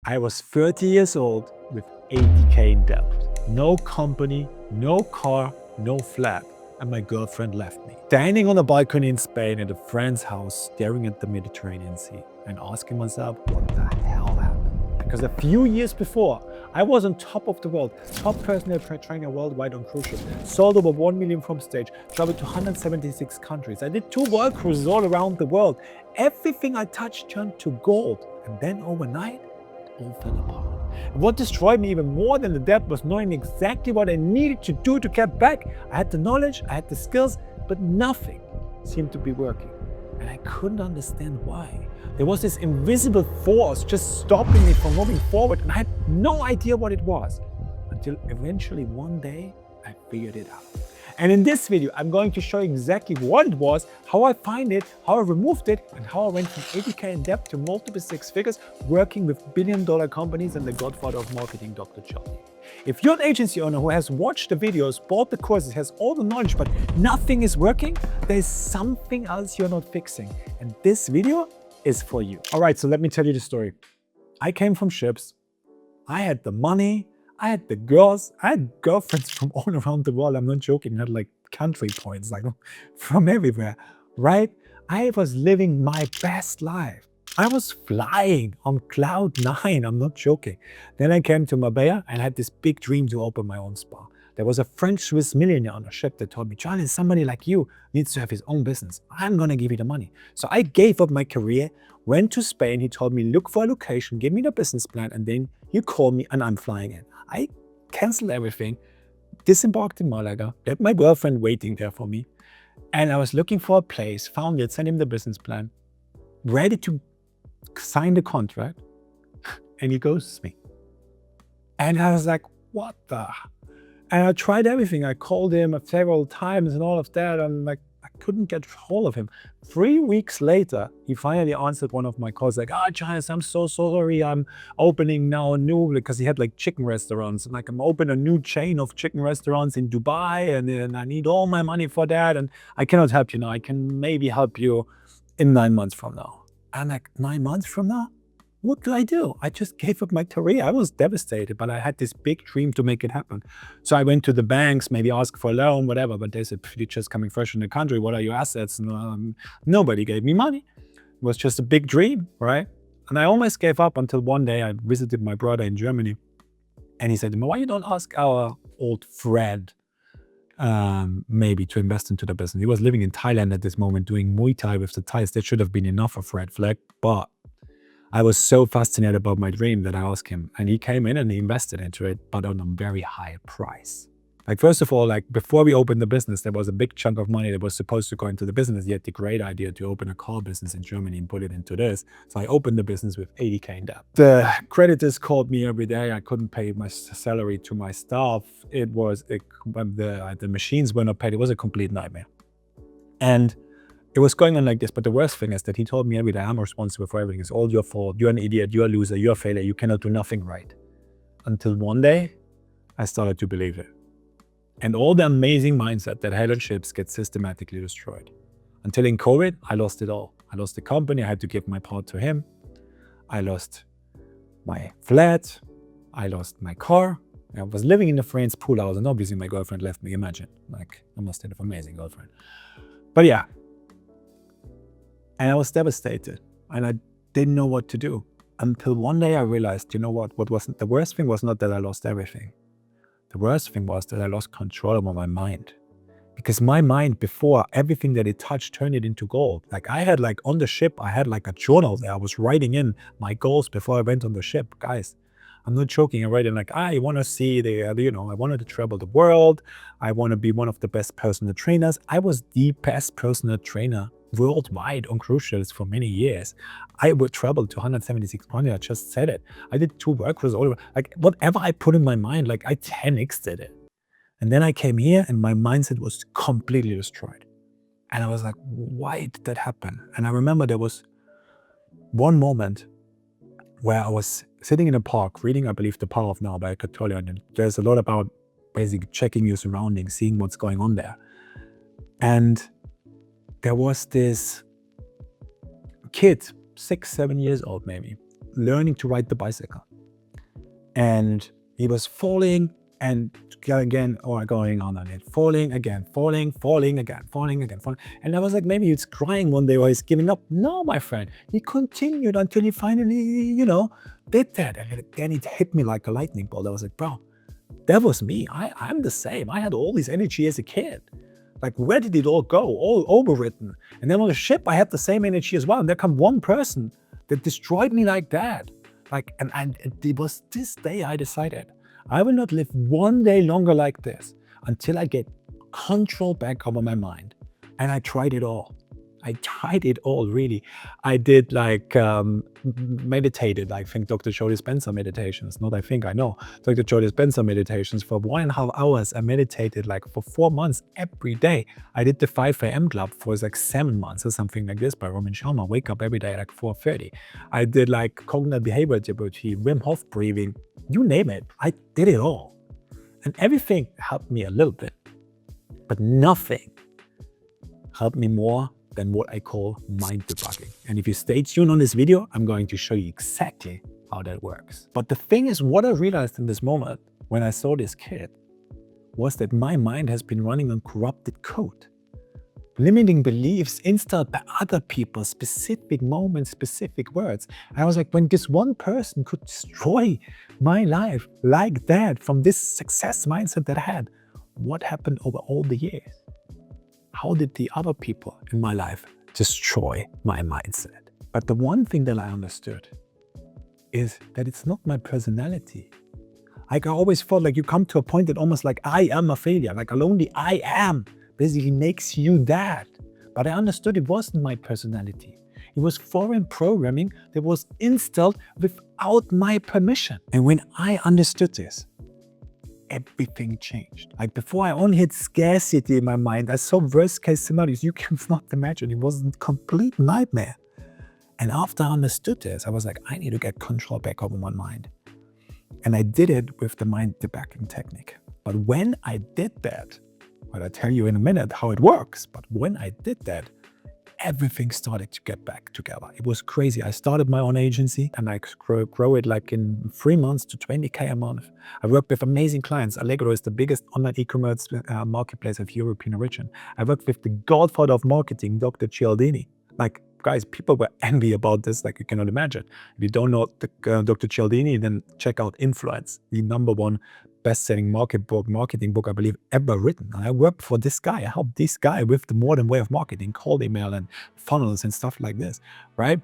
I was 30 years old with 80K in debt. No company, no car, no flat, and my girlfriend left me. Standing on a balcony in Spain at a friend's house, staring at the Mediterranean Sea and asking myself, what the hell happened? Because a few years before, I was on top of the world, top personal trainer worldwide on cruise ships, sold over 1 million from stage, traveled to 176 countries. I did 2 world cruises all around the world. Everything I touched turned to gold. And then overnight, it all fell apart. And what destroyed me even more than the debt was knowing exactly what I needed to do to get back. I had the knowledge, I had the skills, but nothing seemed to be working. And I couldn't understand why. There was this invisible force just stopping me from moving forward, and I had no idea what it was. Until eventually one day, I figured it out. And in this video, I'm going to show you exactly what it was, how I find it, how I removed it, and how I went from 80K in debt to multiple 6 figures, working with billion-dollar companies and the godfather of marketing, Dr. Charlie. If you're an agency owner who has watched the videos, bought the courses, has all the knowledge, but nothing is working, there's something else you're not fixing. And this video is for you. All right, so let me tell you the story. I came from ships. I had the money. I had the girls. I had girlfriends from all around the world. I'm not joking. I had like country points, like from everywhere, right? I was living my best life. I was flying on cloud 9. I'm not joking. Then I came to Marbella and had this big dream to open my own spa. There was a French-Swiss millionaire on a ship that told me, Charlie, somebody like you needs to have his own business. I'm going to give you the money. So I gave up my career, went to Spain. He told me, look for a location, give me the business plan, and then you call me and I'm flying in. I canceled everything, disembarked in Malaga, had my girlfriend waiting there for me. And I was looking for a place, found it, sent him the business plan, ready to sign the contract, and he ghosts me. And I was like, what the? And I tried everything. I called him several times and all of that. And like, I couldn't get hold of him. 3 weeks later, he finally answered one of my calls like, Giles, I'm so sorry. I'm opening now a new, because he had like chicken restaurants. And like, I'm opening a new chain of chicken restaurants in Dubai. And I need all my money for that. And I cannot help you now. I can maybe help you in 9 months from now. And like, 9 months from now? What do I do? I just gave up my career. I was devastated, but I had this big dream to make it happen. So I went to the banks, maybe ask for a loan, whatever, but they said, you're just coming fresh in the country. What are your assets? And nobody gave me money. It was just a big dream, right? And I almost gave up until one day I visited my brother in Germany. And he said to me, why you don't ask our old friend maybe to invest into the business? He was living in Thailand at this moment, doing Muay Thai with the Thais. That should have been enough of red flag, but I was so fascinated about my dream that I asked him, and he came in and he invested into it, but on a very high price. Like, first of all, like before we opened the business, there was a big chunk of money that was supposed to go into the business. He had the great idea to open a car business in Germany and put it into this. So I opened the business with 80K in debt. The creditors called me every day. I couldn't pay my salary to my staff. It was, the machines were not paid. It was a complete nightmare. And it was going on like this, but the worst thing is that he told me every day, I'm responsible for everything. It's all your fault. You're an idiot. You're a loser. You're a failure. You cannot do nothing right. Until one day, I started to believe it. And all the amazing mindset that had on ships gets systematically destroyed. Until in COVID, I lost it all. I lost the company. I had to give my part to him. I lost my flat. I lost my car. I was living in a friend's pool house, and obviously my girlfriend left me. Imagine, like, I must have an amazing girlfriend. But yeah. And I was devastated, and I didn't know what to do until one day I realized, you know what wasn't the worst thing was not that I lost everything. The worst thing was that I lost control over my mind, because my mind before, everything that it touched turned it into gold. Like I had like on the ship, I had like a journal there. I was writing in my goals before I went on the ship. Guys, I'm not joking. I'm writing like, I want to see I wanted to travel the world. I want to be one of the best personal trainers. I was the best personal trainer worldwide on cruise ships for many years. I would travel to 176 countries. I just said it. I did 2 work cruises all over. Like whatever I put in my mind, like I 10x'd it. And then I came here and my mindset was completely destroyed. And I was like, why did that happen? And I remember there was one moment where I was sitting in a park reading, I believe, The Power of Now by Eckhart and there's a lot about basically checking your surroundings, seeing what's going on there. And there was this kid, 6, 7 years old maybe, learning to ride the bicycle. And he was falling and again, or going on and falling again, falling again, falling again, falling. And I was like, maybe he's crying one day or he's giving up. No, my friend, he continued until he finally, did that. And then it hit me like a lightning bolt. I was like, bro, that was me. I'm the same. I had all this energy as a kid. Like, where did it all go? All overwritten. And then on the ship, I had the same energy as well. And there come one person that destroyed me like that. Like, and it was this day I decided, I will not live one day longer like this until I get control back over my mind. And I tried it all. I tried it all, really. I did meditated, I think Dr. Joe Dispenza meditations, not I think, I know. Dr. Joe Dispenza meditations for 1.5 hours. I meditated for 4 months every day. I did the 5 a.m. club for 7 months or something like this by Roman Sharma. Wake up every day at 4:30. I did cognitive behavior therapy, Wim Hof breathing, you name it. I did it all. And everything helped me a little bit, but nothing helped me more than what I call mind debugging. And if you stay tuned on this video, I'm going to show you exactly how that works. But the thing is, what I realized in this moment when I saw this kid was that my mind has been running on corrupted code. Limiting beliefs installed by other people, specific moments, specific words. And I was like, when this one person could destroy my life like that from this success mindset that I had, what happened over all the years? How did the other people in my life destroy my mindset? But the one thing that I understood is that it's not my personality. I always felt like you come to a point that almost like I am a failure, like only I am basically makes you that. But I understood it wasn't my personality. It was foreign programming that was installed without my permission. And when I understood this, everything changed. Like before, I only had scarcity in my mind. I saw worst case scenarios. You cannot imagine. It was a complete nightmare. And after I understood this, I was like, I need to get control back over my mind. And I did it with the mind debugging technique. But when I did that, I'll tell you in a minute how it works. But when I did that, everything started to get back together. It was crazy. I started my own agency and I grow it in 3 months to 20K a month. I work with amazing clients. Allegro is the biggest online e-commerce marketplace of European origin. I worked with the godfather of marketing, Dr. Cialdini. Guys, people were envy about this, you cannot imagine. If you don't know Dr. Cialdini, then check out Influence, the #1 best-selling marketing book, I believe, ever written. And I worked for this guy. I helped this guy with the modern way of marketing, cold email and funnels and stuff like this, right?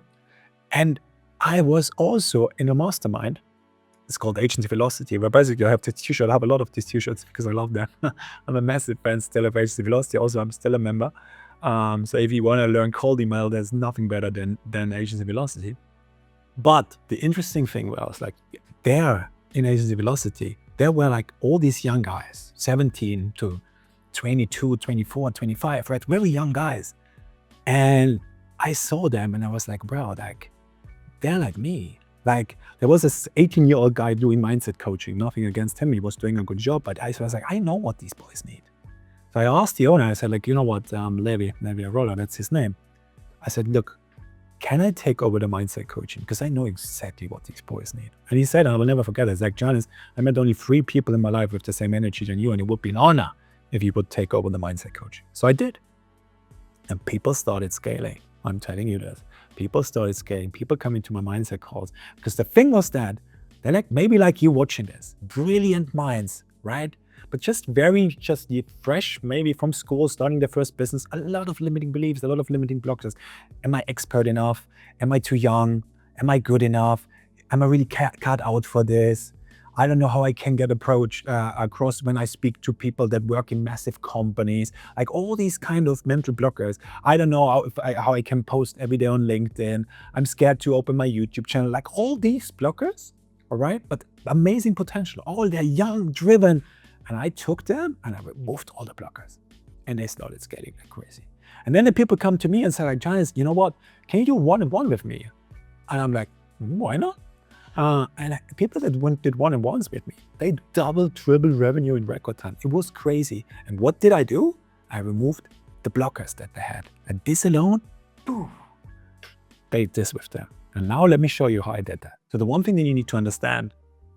And I was also in a mastermind. It's called Agency Velocity, where basically I have this t-shirt. I have a lot of these t-shirts because I love them. I'm a massive fan still of Agency Velocity. Also, I'm still a member. So if you want to learn cold email, there's nothing better than Agency Velocity. But the interesting thing was there in Agency Velocity, there were all these young guys, 17 to 22, 24, 25, right? Very young guys. And I saw them and I was like, bro, they're like me. There was this 18-year-old guy doing mindset coaching, nothing against him. He was doing a good job, but I was like, I know what these boys need. So I asked the owner, I said, you know what, Levi Arola, that's his name. I said, look, can I take over the mindset coaching? Because I know exactly what these boys need. And he said, and I will never forget it, Zach Janis, I met only 3 people in my life with the same energy than you, and it would be an honor if you would take over the mindset coaching. So I did. And people started scaling. I'm telling you this. People started scaling. People coming to my mindset calls. Because the thing was that they're maybe like you watching this. Brilliant minds, right? But just fresh, maybe from school, starting their first business, a lot of limiting beliefs, a lot of limiting blockers. Am I expert enough? Am I too young? Am I good enough? Am I really cut out for this? I don't know how I can get approached across when I speak to people that work in massive companies, all these kind of mental blockers. I don't know how I can post every day on LinkedIn. I'm scared to open my YouTube channel, all these blockers, all right? But amazing potential. All they're young, driven. And I took them and I removed all the blockers. And they started scaling like crazy. And then the people come to me and say, Janis, you know what? Can you do one-on-one with me? And I'm like, why not? And people that did one-on-ones with me, they doubled, tripled revenue in record time. It was crazy. And what did I do? I removed the blockers that they had. And this alone, boom, paid this with them. And now let me show you how I did that. So the one thing that you need to understand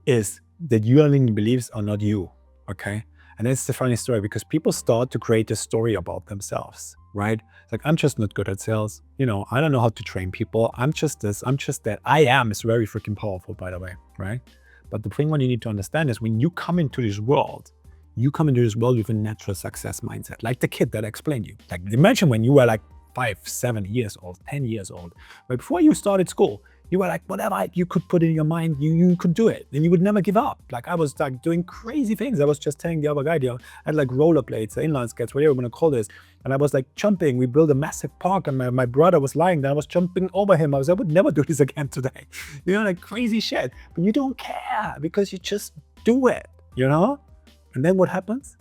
is that your limiting beliefs are not you, okay? And it's the funny story because people start to create a story about themselves, right? It's like, I'm just not good at sales. I don't know how to train people. I'm just this, I'm just that. I am is very freaking powerful, by the way, right? But the thing what you need to understand is when you come into this world, with a natural success mindset, like the kid that I explained you. Like imagine when you were like 5, 7 years old, 10 years old, but before you started school, you were like, whatever you could put in your mind, you could do it. And you would never give up. Like I was like doing crazy things. I was just telling the other guy, I had like rollerblades, inline skates, whatever you want to call this. And I was like jumping. We built a massive park and my brother was lying there. I was jumping over him. I would never do this again today. Like crazy shit. But you don't care because you just do it, And then what happens?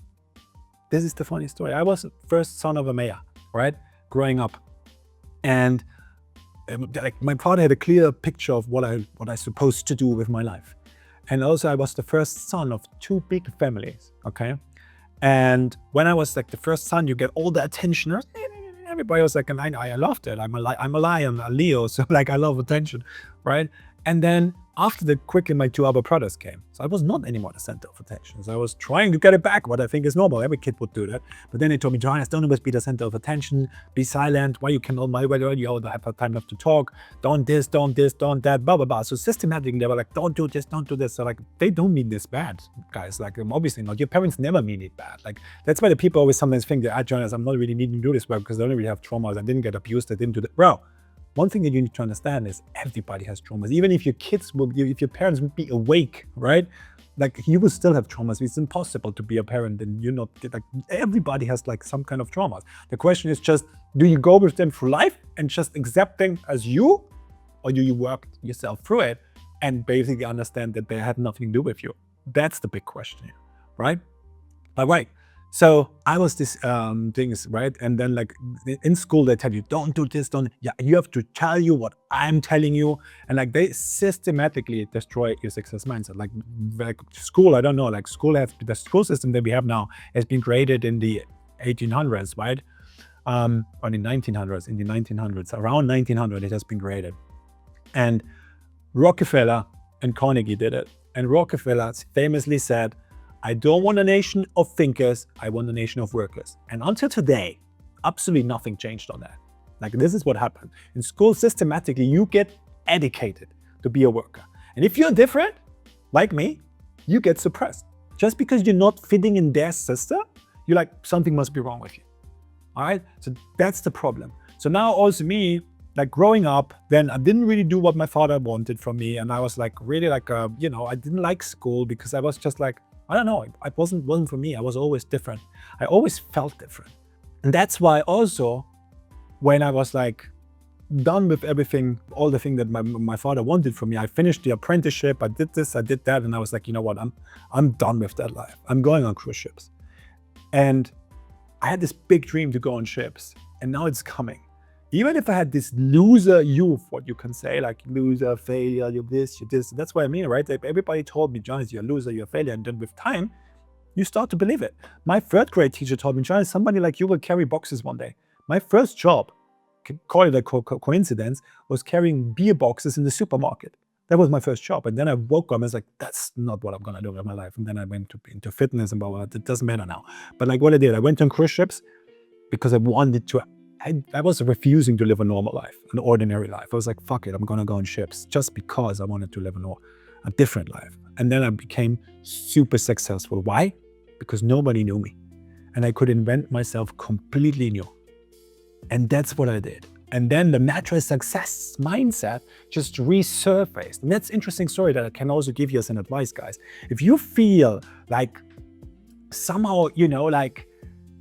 This is the funny story. I was the first son of a mayor, right? Growing up. And like my father had a clear picture of what I supposed to do with my life. And also I was the first son of 2 big families, okay? And when I was like the first son, you get all the attention. Everybody was like, and I loved it. I'm a lion, a Leo, so like I love attention, right? And then after that, quickly my 2 other brothers came. So I was not anymore the center of attention. So I was trying to get it back, what I think is normal. Every kid would do that. But then they told me, Johannes, don't always be the center of attention. Be silent. Why you cannot, you have time enough to talk. Don't this, don't that, blah, blah, blah. So systematically, they were like, don't do this, don't do this. So like, they don't mean this bad, guys. Like, obviously not. Your parents never mean it bad. Like, that's why the people always sometimes think that, Johannes, I'm not really needing to do this work because I don't really have traumas. I didn't get abused. I didn't do that. Bro. One thing that you need to understand is everybody has traumas. Even if if your parents would be awake, right? Like you will still have traumas. It's impossible to be a parent and you're not, like everybody has like some kind of traumas. The question is just, do you go with them through life and just accept them as you? Or do you work yourself through it and basically understand that they had nothing to do with you? That's the big question, right? All right. So I was this things, right? And then like in school, they tell you, don't do this, you have to tell you what I'm telling you. And like they systematically destroy your success mindset. Like school, I don't know, like the school system that we have now has been created in the 1800s, right? Or in the 1900s, around 1900, it has been created. And Rockefeller and Carnegie did it. And Rockefeller famously said, I don't want a nation of thinkers, I want a nation of workers. And until today, absolutely nothing changed on that. Like this is what happened. In school, systematically, you get educated to be a worker. And if you're different, like me, you get suppressed. Just because you're not fitting in their system, you're like, something must be wrong with you. All right? So that's the problem. So now also me, like growing up, then I didn't really do what my father wanted from me. And I was like, really like, I didn't like school because I was just like, I don't know, it wasn't for me. I was always different. I always felt different. And that's why also, when I was like done with everything, all the things that my father wanted from me, I finished the apprenticeship, I did this, I did that, and I was like, you know what, I'm done with that life. I'm going on cruise ships. And I had this big dream to go on ships, and now it's coming. Even if I had this loser youth, what you can say, like loser, failure, you're this, that's what I mean, right? Like everybody told me, Johnny, you're a loser, you're a failure. And then with time, you start to believe it. My 3rd grade teacher told me, Johnny, somebody like you will carry boxes one day. My first job, call it a coincidence, was carrying beer boxes in the supermarket. That was my first job. And then I woke up and I was like, that's not what I'm going to do with my life. And then I went into fitness and blah, blah, blah. It doesn't matter now. But like what I did, I went on cruise ships because I wanted to. I was refusing to live a normal life, an ordinary life. I was like, fuck it, I'm going to go on ships just because I wanted to live a different life. And then I became super successful. Why? Because nobody knew me. And I could invent myself completely new. And that's what I did. And then the natural success mindset just resurfaced. And that's an interesting story that I can also give you as an advice, guys. If you feel like somehow, like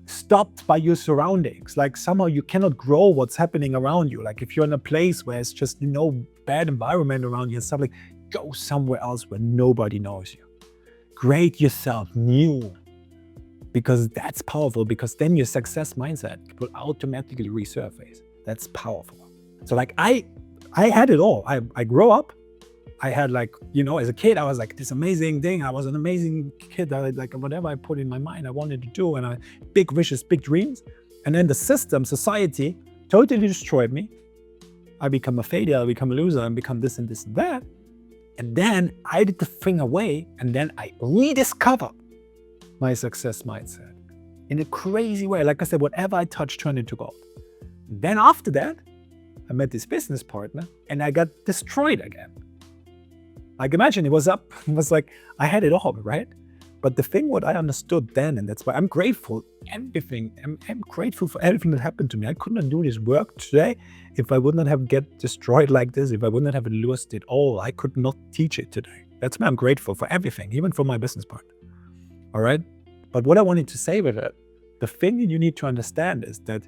stopped by your surroundings, like somehow you cannot grow what's happening around you, like if you're in a place where it's just bad environment around you and stuff, like go somewhere else where nobody knows you. Create yourself new, because that's powerful, because then your success mindset will automatically resurface. That's powerful. So like I had it all. I grew up, I had like, as a kid, I was like this amazing thing. I was an amazing kid. I like whatever I put in my mind, I wanted to do, and big wishes, big dreams. And then the system, society, totally destroyed me. I become a failure, I become a loser, and become this and this and that. And then I did the thing away, and then I rediscovered my success mindset in a crazy way. Like I said, whatever I touched turned into gold. Then after that, I met this business partner and I got destroyed again. Like imagine it was like I had it all, right? But the thing what I understood then, and that's why I'm grateful, I'm grateful for everything that happened to me. I could not do this work today if I would not have get destroyed like this, if I would not have lost it all. I could not teach it today. That's why I'm grateful for everything, even for my business partner. All right? But what I wanted to say with it, the thing that you need to understand is that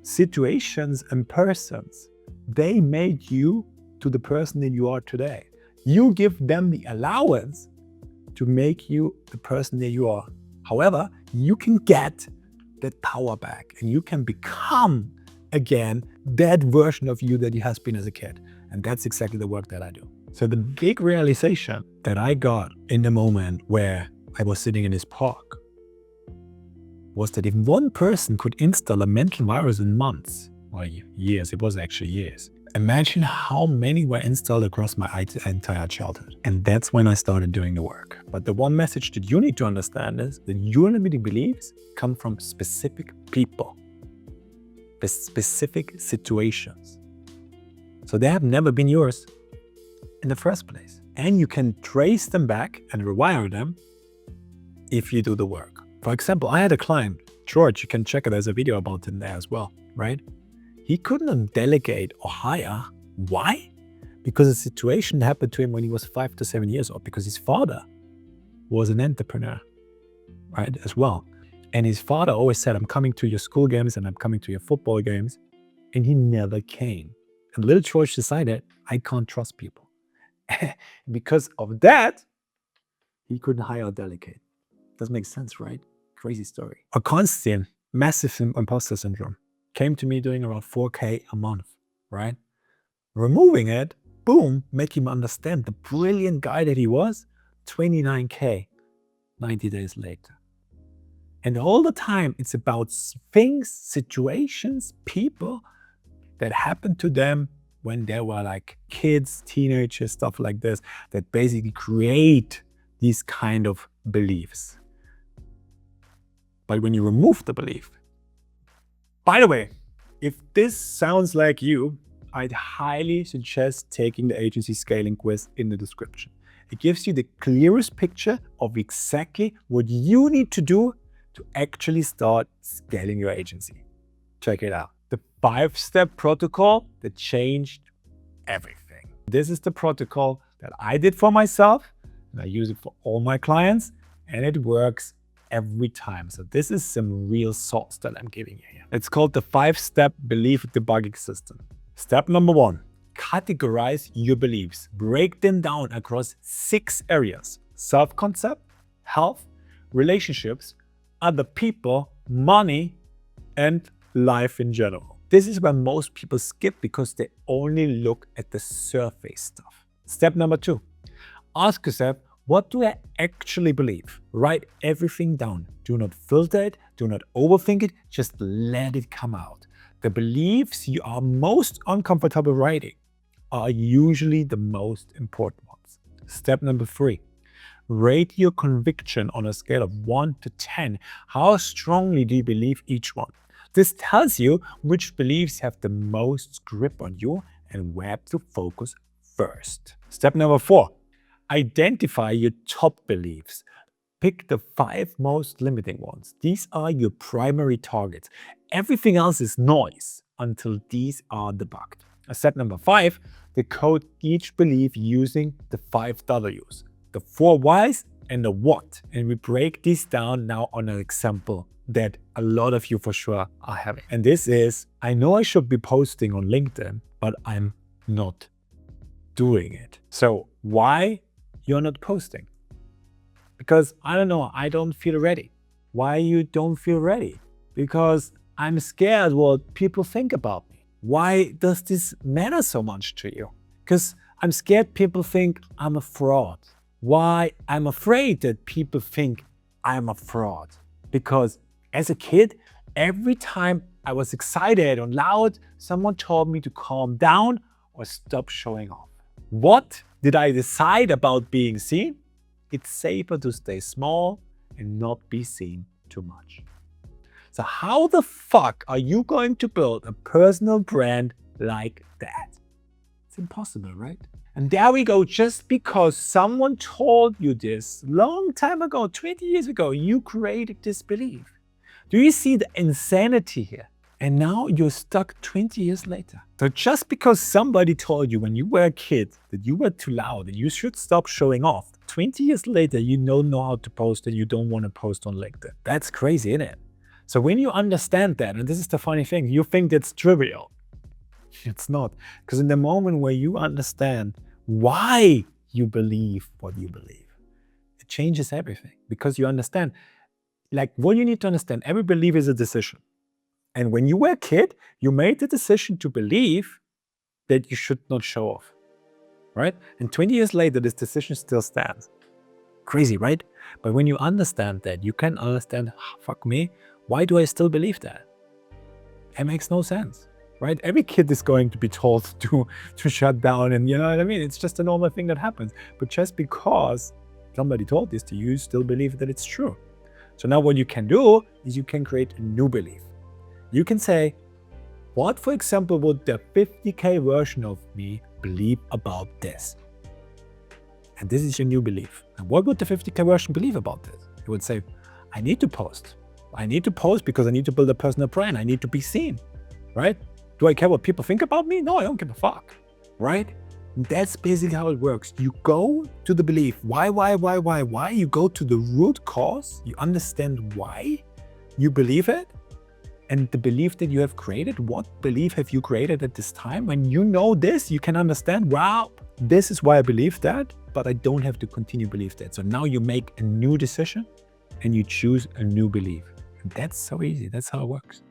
situations and persons, they made you to the person that you are today. You give them the allowance to make you the person that you are. However, you can get that power back and you can become again that version of you that you has been as a kid. And that's exactly the work that I do. So the big realization that I got in the moment where I was sitting in this park was that if one person could install a mental virus in months, or years, it was actually years, imagine how many were installed across my entire childhood. And that's when I started doing the work. But the one message that you need to understand is that your limiting beliefs come from specific people, specific situations. So they have never been yours in the first place. And you can trace them back and rewire them if you do the work. For example, I had a client, George, you can check it, there's a video about him there as well, right? He couldn't delegate or hire. Why? Because a situation happened to him when he was 5 to 7 years old, because his father was an entrepreneur, right, as well. And his father always said, I'm coming to your school games and I'm coming to your football games. And he never came. And little George decided, I can't trust people. Because of that, he couldn't hire or delegate. Doesn't make sense, right? Crazy story. A constant, massive imposter syndrome came to me doing around 4K a month, right? Removing it, boom, make him understand the brilliant guy that he was, 29K, 90 days later. And all the time, it's about things, situations, people that happened to them when they were like kids, teenagers, stuff like this, that basically create these kind of beliefs. But when you remove the belief, by the way, if this sounds like you, I'd highly suggest taking the agency scaling quiz in the description. It gives you the clearest picture of exactly what you need to do to actually start scaling your agency. Check it out. The 5-step protocol that changed everything. This is the protocol that I did for myself, and I use it for all my clients, and it works every time. So this is some real sauce that I'm giving you here. It's called the 5-step belief debugging system. Step number 1, categorize your beliefs. Break them down across 6 areas: self-concept, health, relationships, other people, money, and life in general. This is where most people skip because they only look at the surface stuff. Step number 2, ask yourself, what do I actually believe? Write everything down. Do not filter it. Do not overthink it. Just let it come out. The beliefs you are most uncomfortable writing are usually the most important ones. Step number 3, rate your conviction on a scale of 1 to 10. How strongly do you believe each one? This tells you which beliefs have the most grip on you and where to focus first. Step number 4, identify your top beliefs. Pick the 5 most limiting ones. These are your primary targets. Everything else is noise until these are debugged. Step number 5, decode each belief using the 5 W's, the 4 whys and the what. And we break these down now on an example that a lot of you for sure are having. And this is, I know I should be posting on LinkedIn, but I'm not doing it. So why you're not posting? Because I don't know, I don't feel ready. Why you don't feel ready? Because I'm scared what people think about me. Why does this matter so much to you? Because I'm scared people think I'm a fraud. Why I'm afraid that people think I'm a fraud? Because as a kid, every time I was excited and loud, someone told me to calm down or stop showing off. What did I decide about being seen? It's safer to stay small and not be seen too much. So how the fuck are you going to build a personal brand like that? It's impossible, right? And there we go, just because someone told you this long time ago, 20 years ago, you created this belief. Do you see the insanity here? And now you're stuck 20 years later. So just because somebody told you when you were a kid that you were too loud and you should stop showing off, 20 years later, you don't know how to post and you don't want to post on LinkedIn. That's crazy, isn't it? So when you understand that, and this is the funny thing, you think that's trivial. It's not. Because in the moment where you understand why you believe what you believe, it changes everything. Because you understand, like what you need to understand, every belief is a decision. And when you were a kid, you made the decision to believe that you should not show off, right? And 20 years later, this decision still stands. Crazy, right? But when you understand that, you can understand, fuck me, why do I still believe that? It makes no sense, right? Every kid is going to be told to shut down, and you know what I mean? It's just a normal thing that happens. But just because somebody told this to you, you still believe that it's true. So now what you can do is you can create a new belief. You can say, what, for example, would the 50K version of me believe about this? And this is your new belief. And what would the 50K version believe about this? It would say, I need to post. I need to post because I need to build a personal brand. I need to be seen, right? Do I care what people think about me? No, I don't give a fuck, right? And that's basically how it works. You go to the belief. Why? You go to the root cause. You understand why you believe it. And the belief that you have created, what belief have you created at this time? When you know this, you can understand, wow, this is why I believe that, but I don't have to continue to believe that. So now you make a new decision and you choose a new belief. And that's so easy. That's how it works.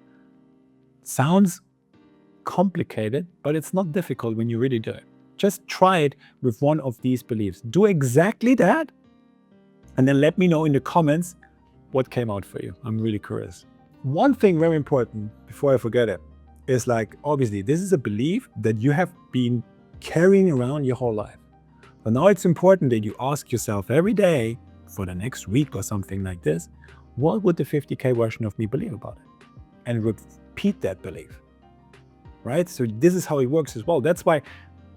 Sounds complicated, but it's not difficult when you really do it. Just try it with one of these beliefs. Do exactly that. And then let me know in the comments what came out for you. I'm really curious. One thing very important before I forget it is, like, obviously this is a belief that you have been carrying around your whole life. But now it's important that you ask yourself every day for the next week or something like this, what would the 50K version of me believe about it? And repeat that belief, right? So this is how it works as well. That's why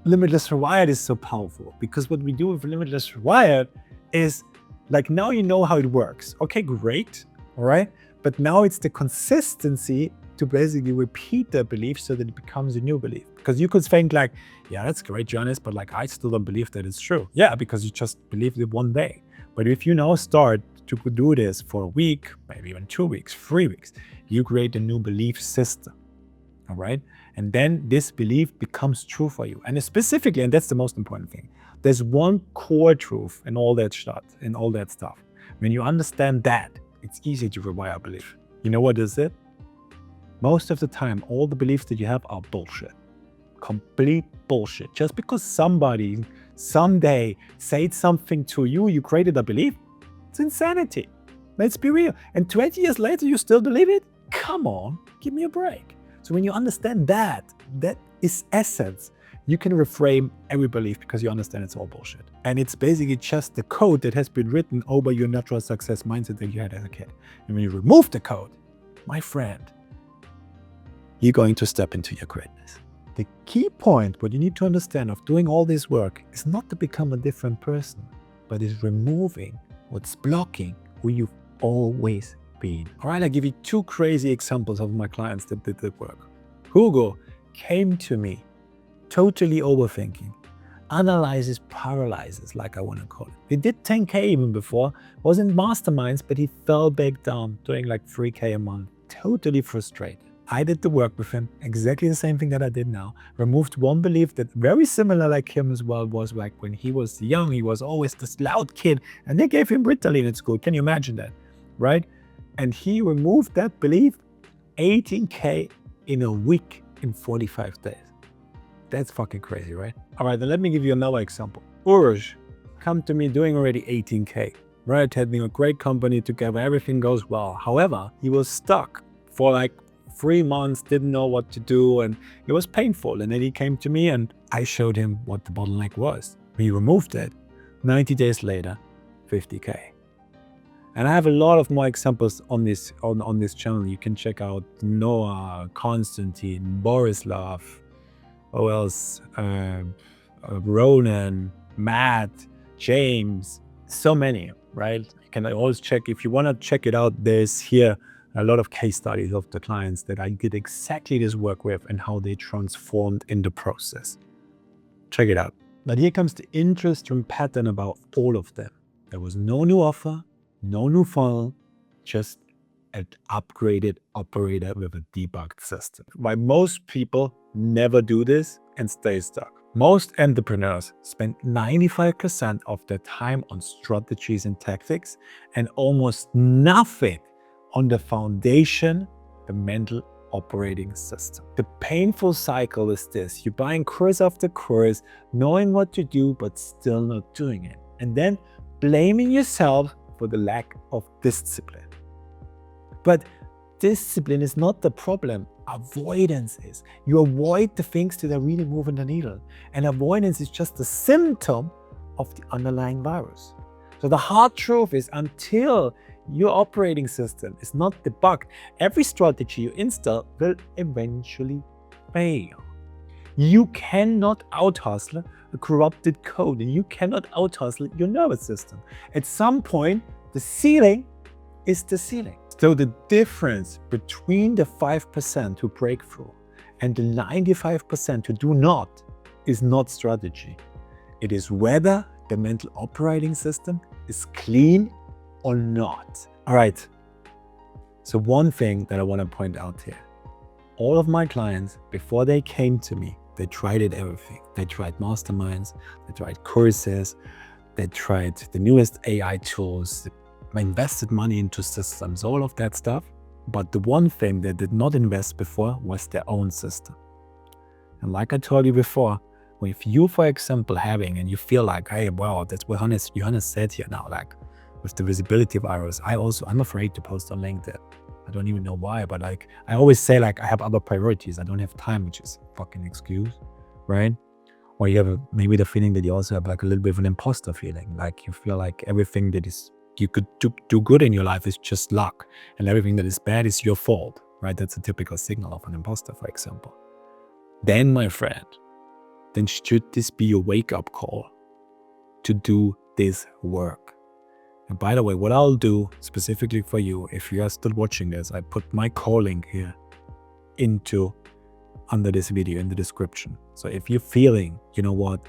Limitless Rewired is so powerful, because what we do with Limitless Rewired is, like, now you know how it works. Okay, great, all right? But now it's the consistency to basically repeat that belief so that it becomes a new belief. Because you could think like, yeah, that's great, Jonas, but like, I still don't believe that it's true. Yeah, because you just believed it one day. But if you now start to do this for a week, maybe even 2 weeks, 3 weeks, you create a new belief system, all right? And then this belief becomes true for you. And specifically, and that's the most important thing, there's one core truth in all that stuff. When you understand that, it's easy to rewire belief. You know what is it? Most of the time, all the beliefs that you have are bullshit. Complete bullshit. Just because somebody someday said something to you, you created a belief, it's insanity. Let's be real. And 20 years later, you still believe it? Come on, give me a break. So when you understand that is essence, you can reframe every belief because you understand it's all bullshit. And it's basically just the code that has been written over your natural success mindset that you had as a kid. And when you remove the code, my friend, you're going to step into your greatness. The key point, what you need to understand of doing all this work, is not to become a different person, but is removing what's blocking who you've always been. All right, I'll give you 2 crazy examples of my clients that did the work. Hugo came to me totally overthinking, analyzes paralyzes, like I want to call it. He did 10K even before, was in masterminds, but he fell back down, doing like 3K a month, totally frustrated. I did the work with him, exactly the same thing that I did now. Removed one belief that very similar like him as well, was like when he was young, he was always this loud kid, and they gave him Ritalin at school. Can you imagine that, right? And he removed that belief, 18K in a week, in 45 days. That's fucking crazy, right? All right, then let me give you another example. Urj come to me doing already 18K, right? Having a great company together, everything goes well. However, he was stuck for like 3 months, didn't know what to do, and it was painful. And then he came to me and I showed him what the bottleneck was. We removed it. 90 days later, 50K. And I have a lot of more examples on this channel. You can check out Noah, Konstantin, Borislav, who else? Ronan, Matt, James, so many, right? You can always check, if you want to check it out, there's here a lot of case studies of the clients that I did exactly this work with and how they transformed in the process. Check it out. But here comes the interesting pattern about all of them. There was no new offer, no new funnel, just an upgraded operator with a debugged system. Why most people never do this and stay stuck. Most entrepreneurs spend 95% of their time on strategies and tactics and almost nothing on the foundation, the mental operating system. The painful cycle is this: you're buying course after course, knowing what to do, but still not doing it. And then blaming yourself for the lack of discipline. But discipline is not the problem. Avoidance is. You avoid the things that are really moving the needle. And avoidance is just a symptom of the underlying virus. So the hard truth is, until your operating system is not debugged, every strategy you install will eventually fail. You cannot out-hustle a corrupted code, and you cannot out-hustle your nervous system. At some point, the ceiling is the ceiling. So the difference between the 5% who break through and the 95% who do not is not strategy. It is whether the mental operating system is clean or not. All right. So one thing that I want to point out here, all of my clients, before they came to me, they tried everything. They tried masterminds, they tried courses, they tried the newest AI tools, I invested money into systems, all of that stuff. But the one thing they did not invest before was their own system. And like I told you before, if you, for example, and you feel like, hey, wow, that's what Johannes said here now, like with the visibility virus, I'm afraid to post on LinkedIn. I don't even know why, but like, I always say, like, I have other priorities. I don't have time, which is a fucking excuse, right? Or you have maybe the feeling that you also have like a little bit of an imposter feeling. Like you feel like everything that is you could do good in your life is just luck, and everything that is bad is your fault, right? That's a typical signal of an imposter, for example. Then, my friend, then should this be your wake-up call to do this work? And by the way, what I'll do specifically for you, if you are still watching this, I put my call link here under this video in the description. So if you're feeling, you know what,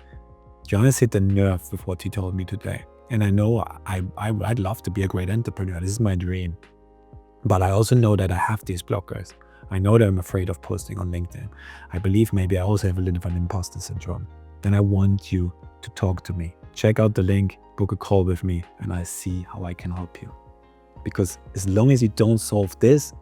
Johannes hit the nerve with what he told me today. And I know I'd love to be a great entrepreneur. This is my dream. But I also know that I have these blockers. I know that I'm afraid of posting on LinkedIn. I believe maybe I also have a little bit of an imposter syndrome. Then I want you to talk to me. Check out the link, book a call with me, and I see how I can help you. Because as long as you don't solve this,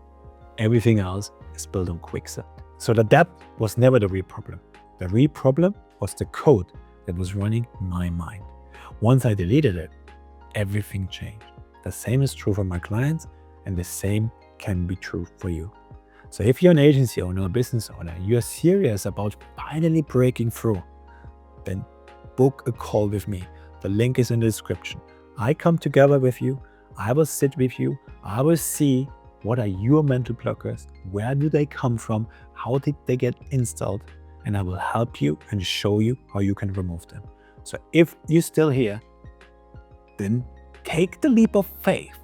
everything else is built on quicksand. So that was never the real problem. The real problem was the code that was running in my mind. Once I deleted it, everything changed. The same is true for my clients, and the same can be true for you. So if you're an agency owner or business owner, you're serious about finally breaking through, then book a call with me. The link is in the description. I come together with you. I will sit with you. I will see what are your mental blockers, where do they come from, how did they get installed, and I will help you and show you how you can remove them. So if you're still here, then take the leap of faith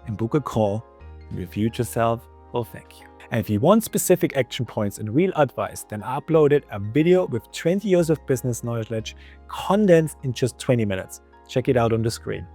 and book a call, and your future self will thank you. And if you want specific action points and real advice, then I uploaded a video with 20 years of business knowledge condensed in just 20 minutes. Check it out on the screen.